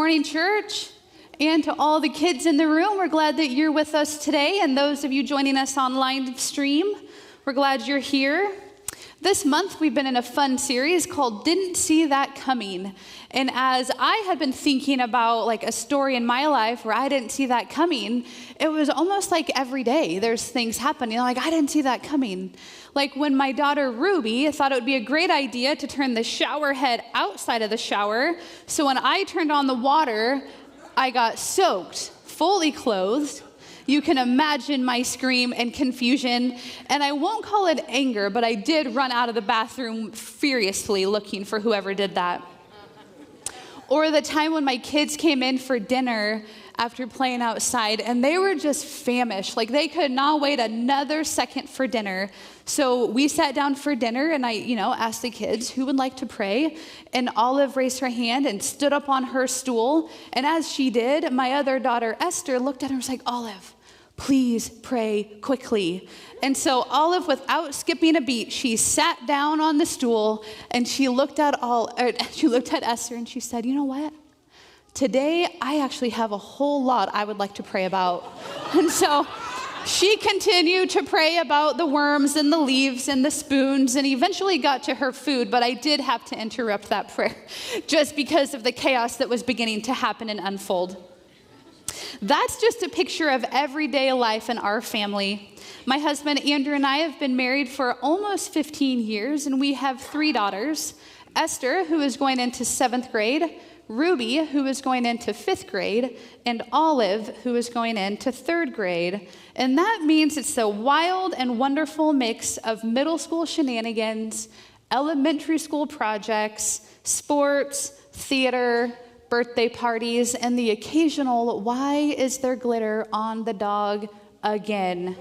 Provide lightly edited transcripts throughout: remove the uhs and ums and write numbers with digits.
morning, church. And to all the kids in the room, we're glad that you're with us today. And those of you joining us online stream, we're glad you're here. This month, we've been in a fun series called Didn't See That Coming. And as I had been thinking about like a story in my life where I didn't see that coming, it was almost like every day there's things happening. Like, I didn't see that coming. Like when my daughter Ruby thought it would be a great idea to turn the shower head outside of the shower. So when I turned on the water, I got soaked, fully clothed. You can imagine my scream and confusion. And I won't call it anger, but I did run out of the bathroom furiously looking for whoever did that. Or the time when my kids came in for dinner after playing outside, and they were just famished. Like, they could not wait another second for dinner. So we sat down for dinner, and I, asked the kids who would like to pray. And Olive raised her hand and stood up on her stool. And as she did, my other daughter, Esther, looked at her and was like, "Olive, please pray quickly." And so Olive, without skipping a beat, she sat down on the stool and she looked at Esther and she said, "You know what? Today, I actually have a whole lot I would like to pray about." And so she continued to pray about the worms and the leaves and the spoons and eventually got to her food, but I did have to interrupt that prayer just because of the chaos that was beginning to happen and unfold. That's just a picture of everyday life in our family. My husband, Andrew, and I have been married for almost 15 years, and we have 3 daughters. Esther, who is going into 7th grade, Ruby, who is going into 5th grade, and Olive, who is going into 3rd grade. And that means it's a wild and wonderful mix of middle school shenanigans, elementary school projects, sports, theater, birthday parties, and the occasional, "Why is there glitter on the dog again?"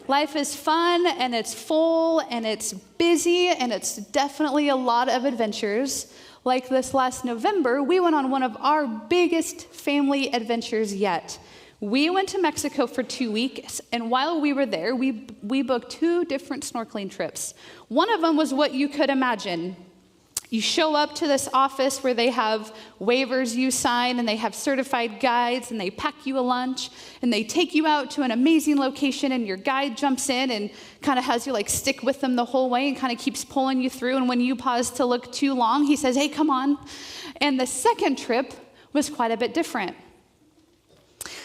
Life is fun, and it's full, and it's busy, and it's definitely a lot of adventures. Like this last November, we went on one of our biggest family adventures yet. We went to Mexico for 2 weeks, and while we were there, we booked 2 different snorkeling trips. One of them was what you could imagine. You show up to this office where they have waivers you sign, and they have certified guides, and they pack you a lunch, and they take you out to an amazing location, and your guide jumps in and kind of has you like stick with them the whole way and kind of keeps pulling you through. And when you pause to look too long, he says, "Hey, come on." And the second trip was quite a bit different.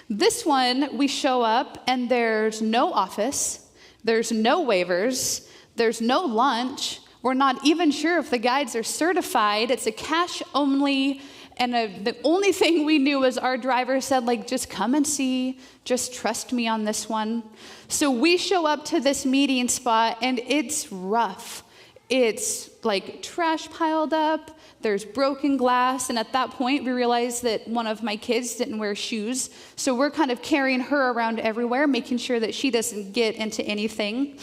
This one, we show up, and there's no office, there's no waivers, there's no lunch. We're not even sure if the guides are certified. It's a cash only, and the only thing we knew was our driver said, like, "Just come and see, just trust me on this one." So we show up to this meeting spot, and it's rough. It's like trash piled up, there's broken glass, and at that point we realized that one of my kids didn't wear shoes, so we're kind of carrying her around everywhere, making sure that she doesn't get into anything.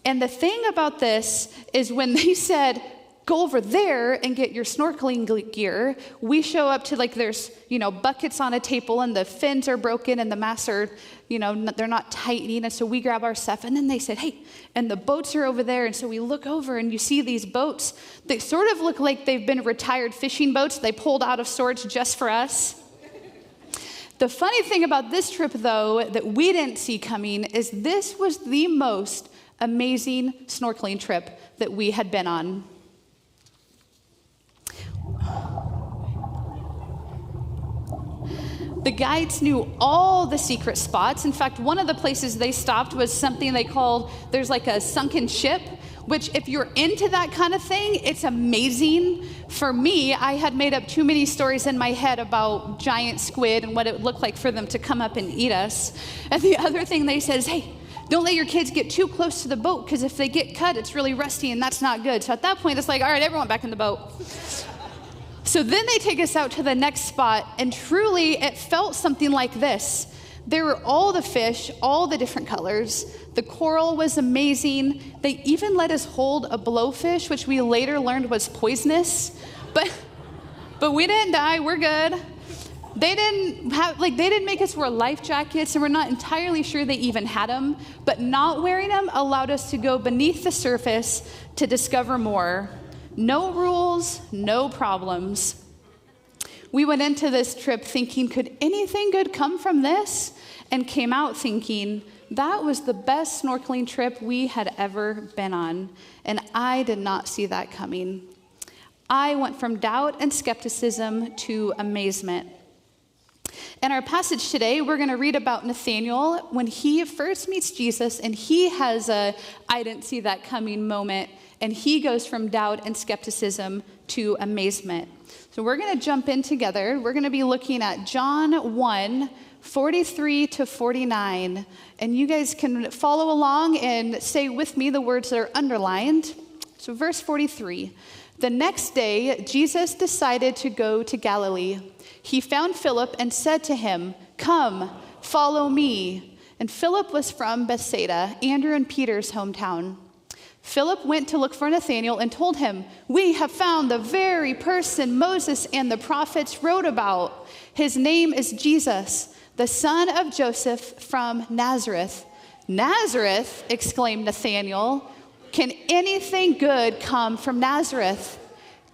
And the thing about this is when they said, "Go over there and get your snorkeling gear," we show up to like there's, buckets on a table and the fins are broken and the masts are, they're not tightening. And so we grab our stuff, and then they said, "Hey, and the boats are over there." And so we look over and you see these boats that sort of look like they've been retired fishing boats they pulled out of sorts just for us. The funny thing about this trip, though, that we didn't see coming is this was the most amazing snorkeling trip that we had been on. The guides knew all the secret spots. In fact, one of the places they stopped was something they called, there's like a sunken ship, which if you're into that kind of thing, it's amazing. For me, I had made up too many stories in my head about giant squid and what it would look like for them to come up and eat us. And the other thing they said is, "Hey, don't let your kids get too close to the boat, because if they get cut, it's really rusty, and that's not good." So at that point, it's like, "All right, everyone back in the boat." So then they take us out to the next spot, and truly, it felt something like this. There were all the fish, all the different colors. The coral was amazing. They even let us hold a blowfish, which we later learned was poisonous. But we didn't die, we're good. They didn't make us wear life jackets, and we're not entirely sure they even had them, but not wearing them allowed us to go beneath the surface to discover more. No rules, no problems. We went into this trip thinking, could anything good come from this? And came out thinking, that was the best snorkeling trip we had ever been on. And I did not see that coming. I went from doubt and skepticism to amazement. In our passage today, we're going to read about Nathanael when he first meets Jesus, and he has a I didn't see that coming moment, and he goes from doubt and skepticism to amazement. So we're going to jump in together. We're going to be looking at John 1, 43 to 49, and you guys can follow along and say with me the words that are underlined. So verse 43, the next day, Jesus decided to go to Galilee. He found Philip and said to him, "Come, follow me." And Philip was from Bethsaida, Andrew and Peter's hometown. Philip went to look for Nathanael and told him, "We have found the very person Moses and the prophets wrote about. His name is Jesus, the son of Joseph from Nazareth." "Nazareth?" exclaimed Nathanael. "Can anything good come from Nazareth?"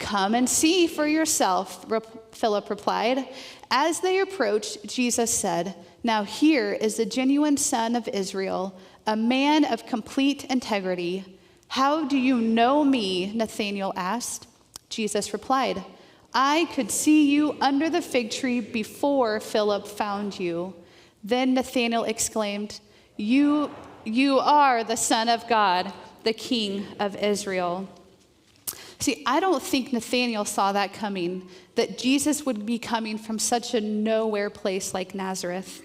"Come and see for yourself," Philip replied. As they approached, Jesus said, "Now here is the genuine son of Israel, a man of complete integrity." "How do you know me?" Nathanael asked. Jesus replied, "I could see you under the fig tree before Philip found you." Then Nathanael exclaimed, You are the Son of God, the King of Israel." See, I don't think Nathanael saw that coming, that Jesus would be coming from such a nowhere place like Nazareth.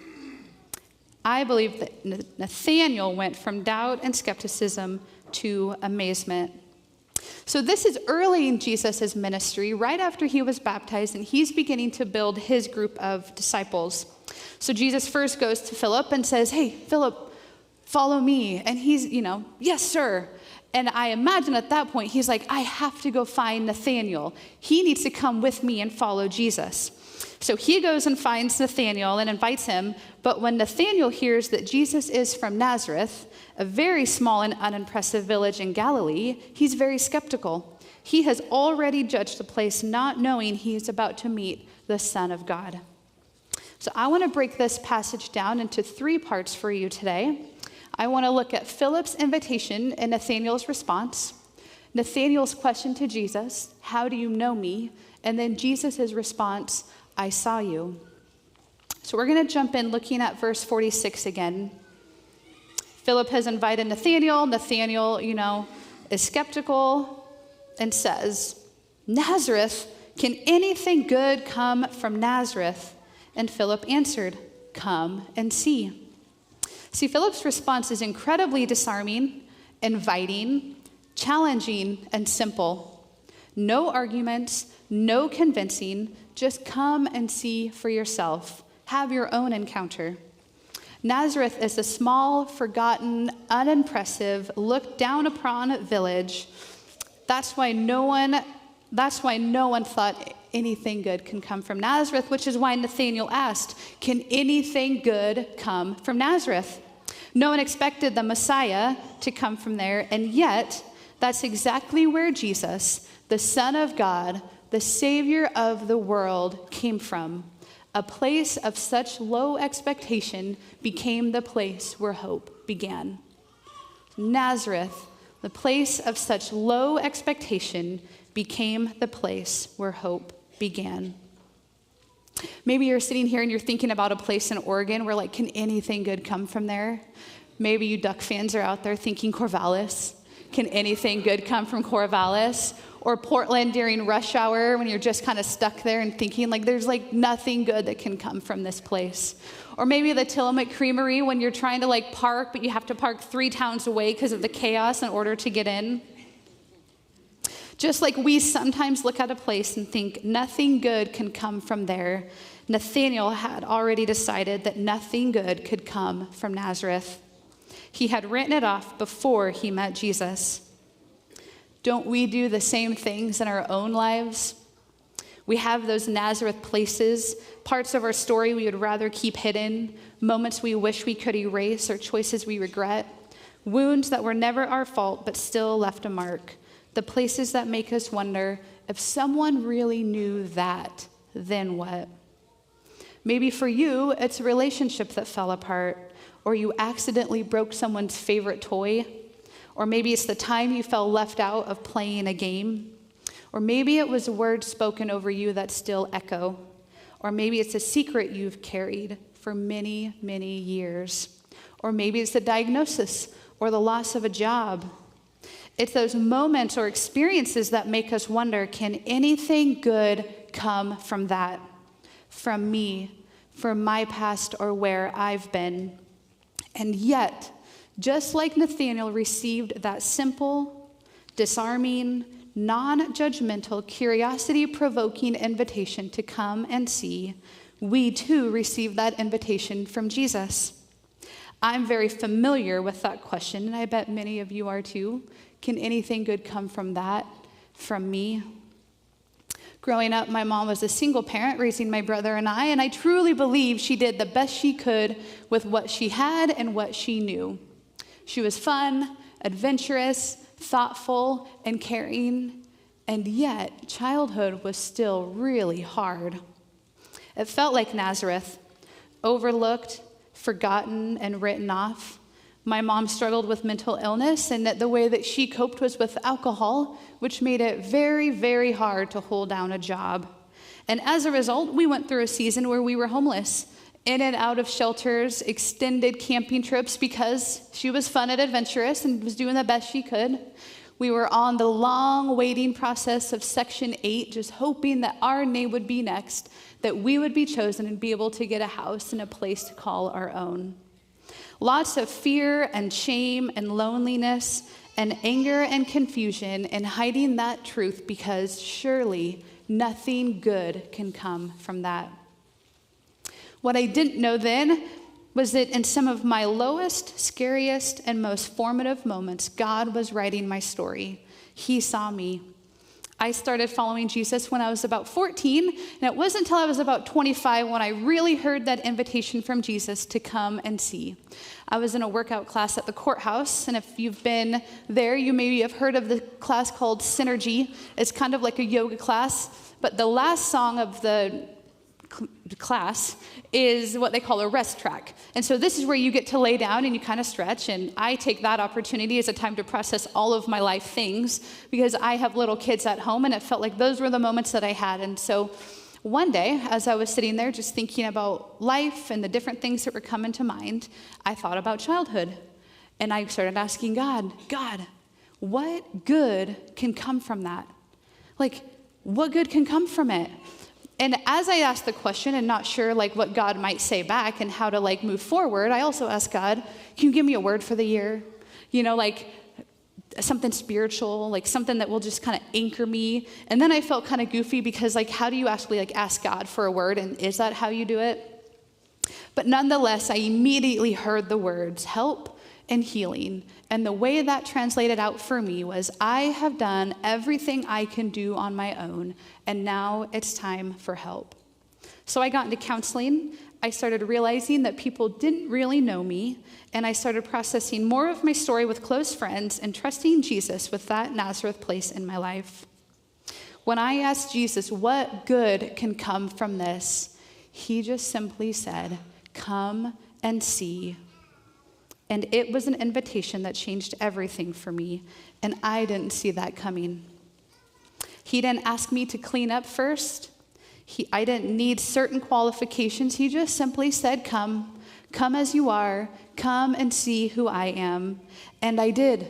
I believe that Nathanael went from doubt and skepticism to amazement. So this is early in Jesus' ministry, right after he was baptized, and he's beginning to build his group of disciples. So Jesus first goes to Philip and says, "Hey, Philip, follow me." And he's, "Yes, sir." And I imagine at that point, he's like, "I have to go find Nathanael. He needs to come with me and follow Jesus." So he goes and finds Nathanael and invites him. But when Nathanael hears that Jesus is from Nazareth, a very small and unimpressive village in Galilee, he's very skeptical. He has already judged the place, not knowing he's about to meet the Son of God. So I want to break this passage down into 3 parts for you today. I want to look at Philip's invitation and Nathanael's response, Nathanael's question to Jesus, "How do you know me?" And then Jesus' response, "I saw you." So we're going to jump in looking at verse 46 again. Philip has invited Nathanael. Nathanael, is skeptical and says, "Nazareth? Can anything good come from Nazareth?" And Philip answered, "Come and see." See, Philip's response is incredibly disarming, inviting, challenging, and simple. No arguments, no convincing, just come and see for yourself. Have your own encounter. Nazareth is a small, forgotten, unimpressive, looked down upon village. That's why no one thought anything good can come from Nazareth, which is why Nathanael asked, "Can anything good come from Nazareth?" No one expected the Messiah to come from there, and yet that's exactly where Jesus, the Son of God, the Savior of the world, came from. A place of such low expectation became the place where hope began. Nazareth, the place of such low expectation, became the place where hope began. Maybe you're sitting here and you're thinking about a place in Oregon where, can anything good come from there? Maybe you Duck fans are out there thinking Corvallis. Can anything good come from Corvallis? Or Portland during rush hour when you're just kind of stuck there and thinking, there's nothing good that can come from this place. Or maybe the Tillamook Creamery when you're trying to park, but you have to park 3 towns away because of the chaos in order to get in. Just like we sometimes look at a place and think nothing good can come from there, Nathanael had already decided that nothing good could come from Nazareth. He had written it off before he met Jesus. Don't we do the same things in our own lives? We have those Nazareth places, parts of our story we would rather keep hidden, moments we wish we could erase, or choices we regret, wounds that were never our fault but still left a mark. The places that make us wonder if someone really knew that, then what? Maybe for you, it's a relationship that fell apart, or you accidentally broke someone's favorite toy, or maybe it's the time you felt left out of playing a game, or maybe it was words spoken over you that still echo, or maybe it's a secret you've carried for many, many years, or maybe it's the diagnosis or the loss of a job. It's those moments or experiences that make us wonder, can anything good come from that? From me, from my past, or where I've been? And yet, just like Nathanael received that simple, disarming, non-judgmental, curiosity-provoking invitation to come and see, we too receive that invitation from Jesus. I'm very familiar with that question, and I bet many of you are too. Can anything good come from that, from me? Growing up, my mom was a single parent raising my brother and I truly believe she did the best she could with what she had and what she knew. She was fun, adventurous, thoughtful, and caring, and yet childhood was still really hard. It felt like Nazareth, overlooked, forgotten, and written off. My mom struggled with mental illness, and the way that she coped was with alcohol, which made it very, very hard to hold down a job. And as a result, we went through a season where we were homeless, in and out of shelters, extended camping trips because she was fun and adventurous and was doing the best she could. We were on the long waiting process of Section 8, just hoping that our name would be next, that we would be chosen and be able to get a house and a place to call our own. Lots of fear and shame and loneliness and anger and confusion and hiding that truth, because surely nothing good can come from that. What I didn't know then was that in some of my lowest, scariest, and most formative moments, God was writing my story. He saw me. I started following Jesus when I was about 14, and it wasn't until I was about 25 when I really heard that invitation from Jesus to come and see. I was in a workout class at the courthouse, and if you've been there, you maybe have heard of the class called Synergy. It's kind of like a yoga class, but the last song of the class is what they call a rest track. And so this is where you get to lay down and you kind of stretch, and I take that opportunity as a time to process all of my life things because I have little kids at home, and it felt like those were the moments that I had. And so one day, as I was sitting there just thinking about life and the different things that were coming to mind, I thought about childhood, and I started asking God, what good can come from that? Like, what good can come from it? And as I asked the question and not sure what God might say back and how to move forward, I also asked God, can you give me a word for the year? Something spiritual, something that will just kind of anchor me. And then I felt kind of goofy because how do you actually ask God for a word? And is that how you do it? But nonetheless, I immediately heard the words help and healing. And the way that translated out for me was, I have done everything I can do on my own, and now it's time for help. So I got into counseling. I started realizing that people didn't really know me, and I started processing more of my story with close friends and trusting Jesus with that Nazareth place in my life. When I asked Jesus what good can come from this, he just simply said, come and see. And it was an invitation that changed everything for me, and I didn't see that coming. He didn't ask me to clean up first. I didn't need certain qualifications. He just simply said, come as you are, come and see who I am. And I did.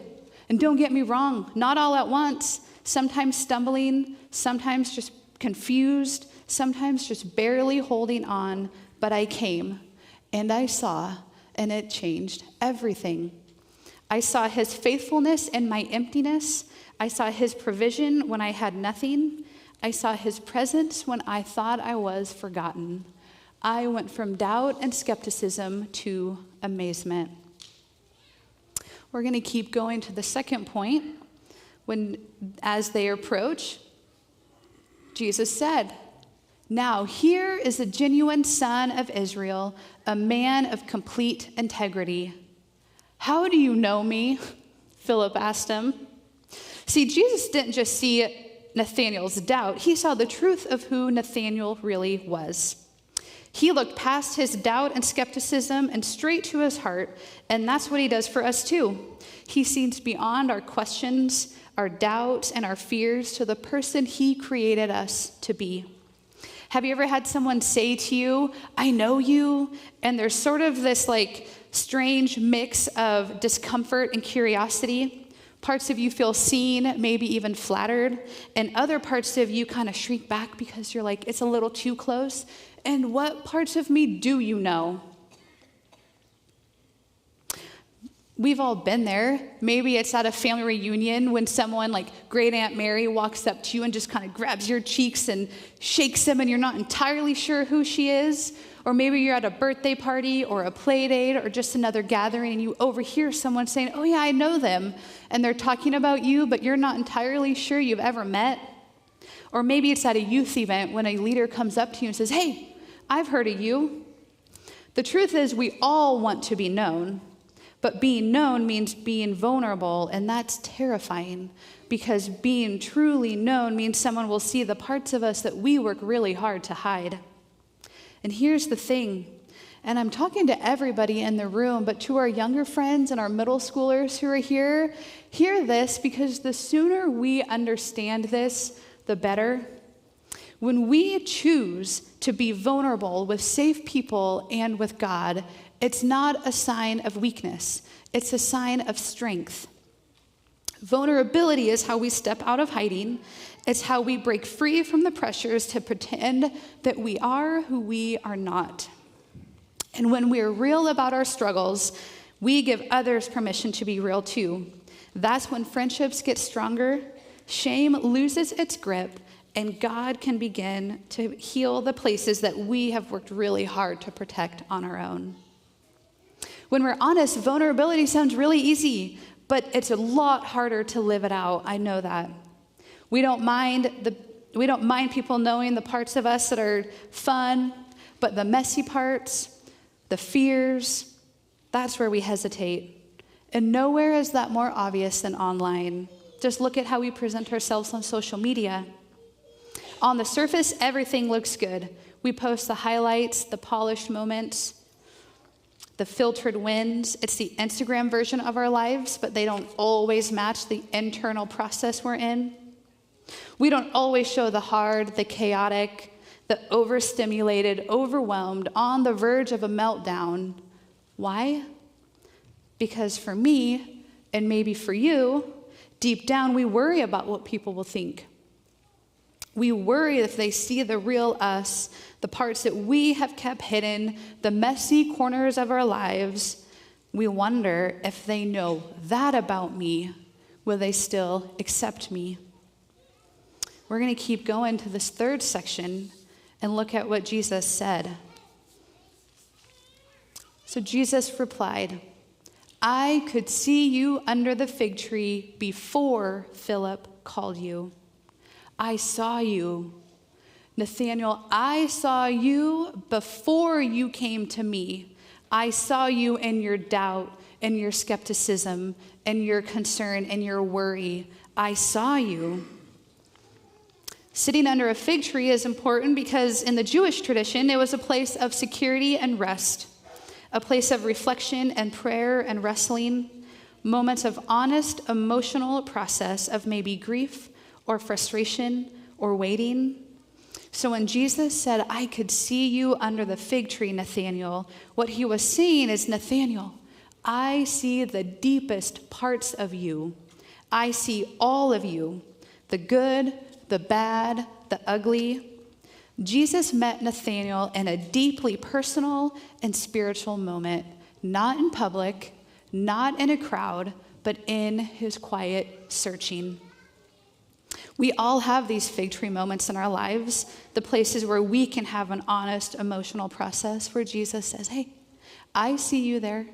And don't get me wrong, not all at once. Sometimes stumbling, sometimes just confused, sometimes just barely holding on, but I came, and I saw, and it changed everything. I saw his faithfulness in my emptiness. I saw his provision when I had nothing. I saw his presence when I thought I was forgotten. I went from doubt and skepticism to amazement. We're going to keep going to the second point. As they approach, Jesus said, now here is a genuine son of Israel, a man of complete integrity. How do you know me? Philip asked him. See, Jesus didn't just see Nathanael's doubt, he saw the truth of who Nathanael really was. He looked past his doubt and skepticism and straight to his heart, and that's what he does for us too. He sees beyond our questions, our doubts, and our fears to the person he created us to be. Have you ever had someone say to you, "I know you," and there's sort of this like strange mix of discomfort and curiosity? Parts of you feel seen, maybe even flattered, and other parts of you kind of shrink back because you're like, it's a little too close. And what parts of me do you know? We've all been there. Maybe it's at a family reunion when someone like Great Aunt Mary walks up to you and just kind of grabs your cheeks and shakes them, and you're not entirely sure who she is. Or maybe you're at a birthday party or a play date or just another gathering, and you overhear someone saying, "Oh yeah, I know them." And they're talking about you, but you're not entirely sure you've ever met. Or maybe it's at a youth event when a leader comes up to you and says, "Hey, I've heard of you." The truth is we all want to be known, but being known means being vulnerable, and that's terrifying because being truly known means someone will see the parts of us that we work really hard to hide. And here's the thing, and I'm talking to everybody in the room, but to our younger friends and our middle schoolers who are here, hear this, because the sooner we understand this, the better. When we choose to be vulnerable with safe people and with God, it's not a sign of weakness. It's a sign of strength. Vulnerability is how we step out of hiding. It's how we break free from the pressures to pretend that we are who we are not. And when we're real about our struggles, we give others permission to be real too. That's when friendships get stronger, shame loses its grip, and God can begin to heal the places that we have worked really hard to protect on our own. When we're honest, vulnerability sounds really easy, but it's a lot harder to live it out. I know that. We don't mind people knowing the parts of us that are fun, but the messy parts, the fears, that's where we hesitate. And nowhere is that more obvious than online. Just look at how we present ourselves on social media. On the surface, everything looks good. We post the highlights, the polished moments, the filtered wins. It's the Instagram version of our lives, but they don't always match the internal process we're in. We don't always show the hard, the chaotic, the overstimulated, overwhelmed, on the verge of a meltdown. Why? Because for me, and maybe for you, deep down we worry about what people will think. We worry if they see the real us, the parts that we have kept hidden, the messy corners of our lives. We wonder if they know that about me, will they still accept me? We're going to keep going to this third section and look at what Jesus said. So Jesus replied, "I could see you under the fig tree before Philip called you. I saw you. Nathanael, I saw you before you came to me. I saw you in your doubt and your skepticism and your concern and your worry. I saw you." Sitting under a fig tree is important because in the Jewish tradition, it was a place of security and rest, a place of reflection and prayer and wrestling, moments of honest emotional process of maybe grief or frustration or waiting. So when Jesus said, "I could see you under the fig tree, Nathanael," what he was saying is, Nathanael, I see the deepest parts of you. I see all of you, the good, the bad, the ugly. Jesus met Nathanael in a deeply personal and spiritual moment, not in public, not in a crowd, but in his quiet searching. We all have these fig tree moments in our lives, the places where we can have an honest emotional process where Jesus says, "Hey, I see you there.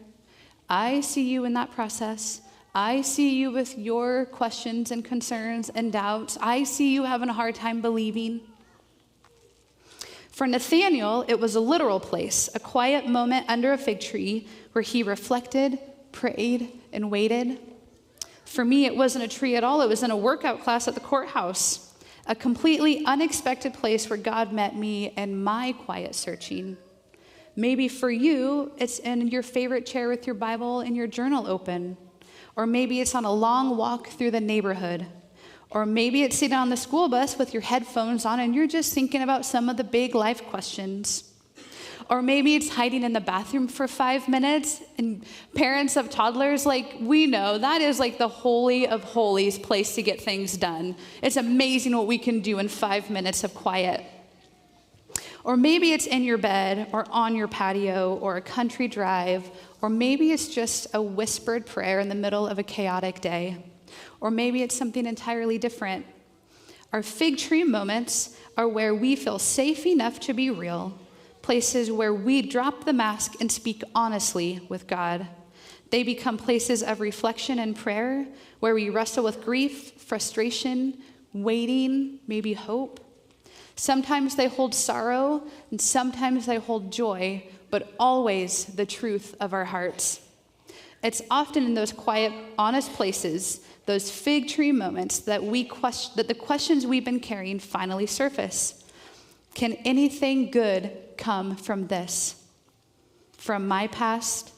I see you in that process. I see you with your questions and concerns and doubts. I see you having a hard time believing." For Nathanael, it was a literal place, a quiet moment under a fig tree where he reflected, prayed, and waited. For me, it wasn't a tree at all. It was in a workout class at the courthouse. a completely unexpected place where God met me in my quiet searching. Maybe for you, it's in your favorite chair with your Bible and your journal open. Or maybe it's on a long walk through the neighborhood. Or maybe it's sitting on the school bus with your headphones on and you're just thinking about some of the big life questions. Or maybe it's hiding in the bathroom for 5 minutes. And parents of toddlers, we know that is the holy of holies place to get things done. It's amazing what we can do in 5 minutes of quiet. Or maybe it's in your bed or on your patio or a country drive. Or maybe it's just a whispered prayer in the middle of a chaotic day. Or maybe it's something entirely different. Our fig tree moments are where we feel safe enough to be real, places where we drop the mask and speak honestly with God. They become places of reflection and prayer, where we wrestle with grief, frustration, waiting, maybe hope. Sometimes they hold sorrow, and sometimes they hold joy, but always the truth of our hearts. It's often in those quiet, honest places, those fig tree moments, that the questions we've been carrying finally surface. Can anything good come from this? From my past?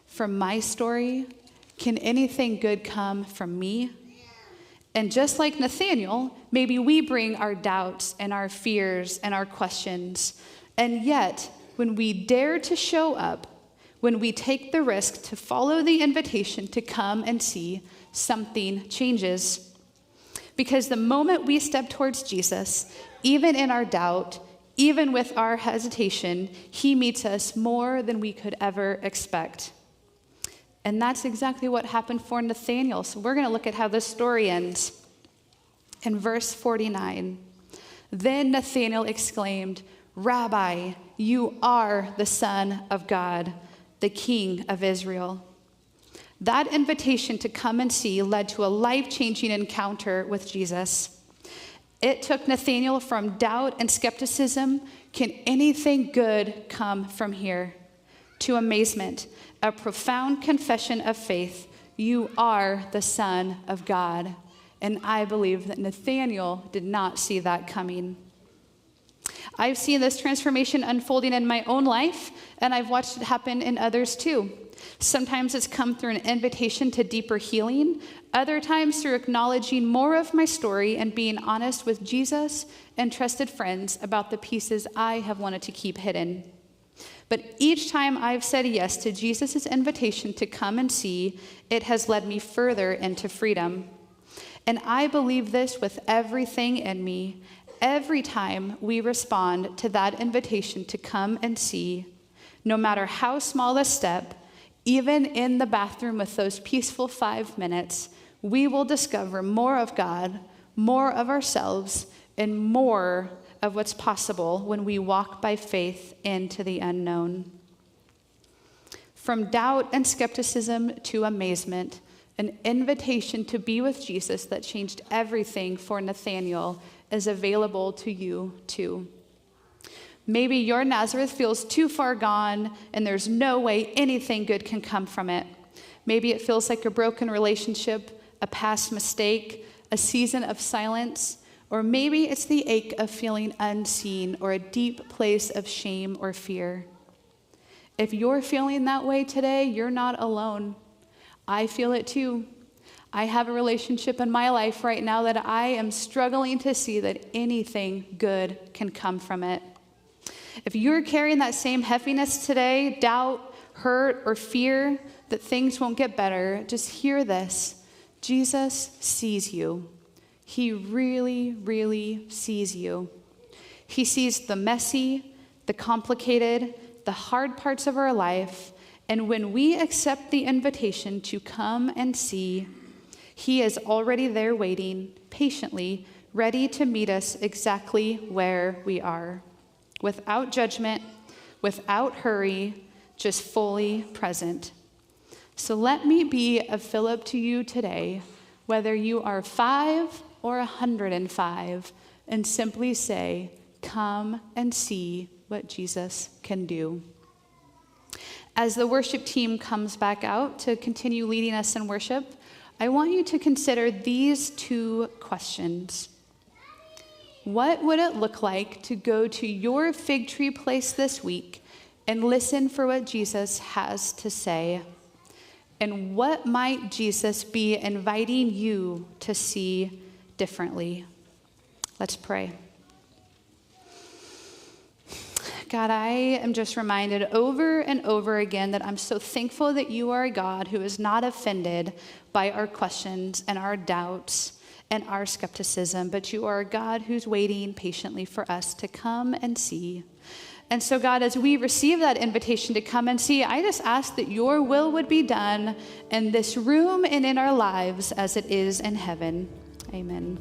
From my story? Can anything good come from me? And just like Nathaniel, maybe we bring our doubts and our fears and our questions. And yet, when we dare to show up, when we take the risk to follow the invitation to come and see, something changes. Because the moment we step towards Jesus, even in our doubt, even with our hesitation, he meets us more than we could ever expect. And that's exactly what happened for Nathaniel. So we're going to look at how this story ends. In verse 49, then Nathanael exclaimed, "Rabbi, you are the Son of God, the King of Israel." That invitation to come and see led to a life-changing encounter with Jesus. It took Nathanael from doubt and skepticism, can anything good come from here, to amazement, a profound confession of faith. You are the Son of God. And I believe that Nathanael did not see that coming. I've seen this transformation unfolding in my own life, and I've watched it happen in others too. Sometimes it's come through an invitation to deeper healing, other times through acknowledging more of my story and being honest with Jesus and trusted friends about the pieces I have wanted to keep hidden. But each time I've said yes to Jesus' invitation to come and see, it has led me further into freedom. And I believe this with everything in me. Every time we respond to that invitation to come and see, no matter how small the step, even in the bathroom with those peaceful 5 minutes, we will discover more of God, more of ourselves, and more of what's possible when we walk by faith into the unknown. From doubt and skepticism to amazement, an invitation to be with Jesus that changed everything for Nathanael is available to you too. Maybe your Nazareth feels too far gone and there's no way anything good can come from it. Maybe it feels like a broken relationship, a past mistake, a season of silence, or maybe it's the ache of feeling unseen or a deep place of shame or fear. If you're feeling that way today, you're not alone. I feel it too. I have a relationship in my life right now that I am struggling to see that anything good can come from it. If you're carrying that same heaviness today, doubt, hurt, or fear that things won't get better, just hear this. Jesus sees you. He really, really sees you. He sees the messy, the complicated, the hard parts of our life, and when we accept the invitation to come and see, he is already there waiting, patiently, ready to meet us exactly where we are. Without judgment, without hurry, just fully present. So let me be a Philip to you today, whether you are 5 or 105, and simply say, come and see what Jesus can do. As the worship team comes back out to continue leading us in worship, I want you to consider these 2 questions. What would it look like to go to your fig tree place this week and listen for what Jesus has to say? And what might Jesus be inviting you to see differently? Let's pray. God, I am just reminded over and over again that I'm so thankful that you are a God who is not offended by our questions and our doubts and our skepticism, but you are a God who's waiting patiently for us to come and see. And so, God, as we receive that invitation to come and see, I just ask that your will would be done in this room and in our lives as it is in heaven. Amen.